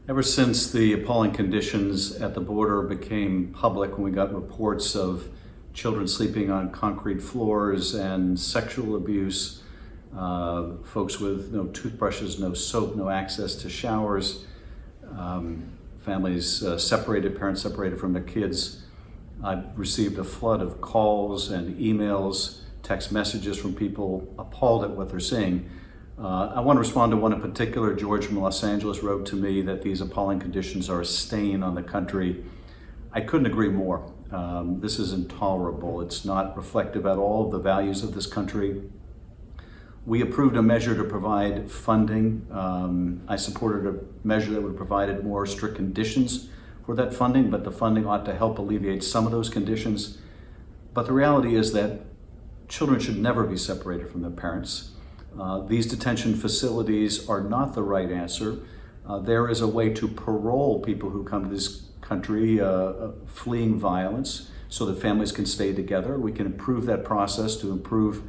Ever since the appalling conditions at the border became public, when we got reports of children sleeping on concrete floors and sexual abuse, folks with no toothbrushes, no soap, no access to showers, families separated, parents separated from their kids, I've received a flood of calls and emails, text messages from people appalled at what they're seeing. I want to respond to one in particular. George from Los Angeles wrote to me that these appalling conditions are a stain on the country. I couldn't agree more. This is intolerable. It's not reflective at all of the values of this country. We approved a measure to provide funding. I supported a measure that would have provided more strict conditions for that funding, but the funding ought to help alleviate some of those conditions. But the reality is that children should never be separated from their parents. These detention facilities are not the right answer. There is a way to parole people who come to this country fleeing violence so that families can stay together. We can improve that process to improve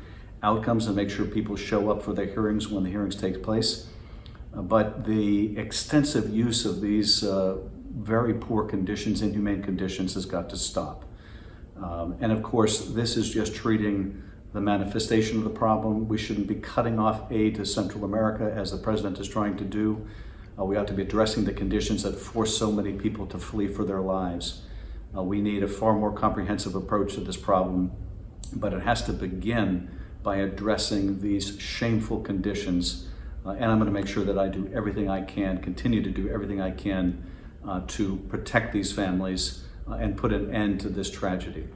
outcomes and make sure people show up for their hearings when the hearings take place. But the extensive use of these very poor conditions, inhumane conditions, has got to stop. And of course, this is just treating the manifestation of the problem. We shouldn't be cutting off aid to Central America as the president is trying to do. We ought to be addressing the conditions that force so many people to flee for their lives. We need a far more comprehensive approach to this problem, but it has to begin by addressing these shameful conditions. And I'm going to make sure that I do everything I can, continue to do everything I can to protect these families and put an end to this tragedy.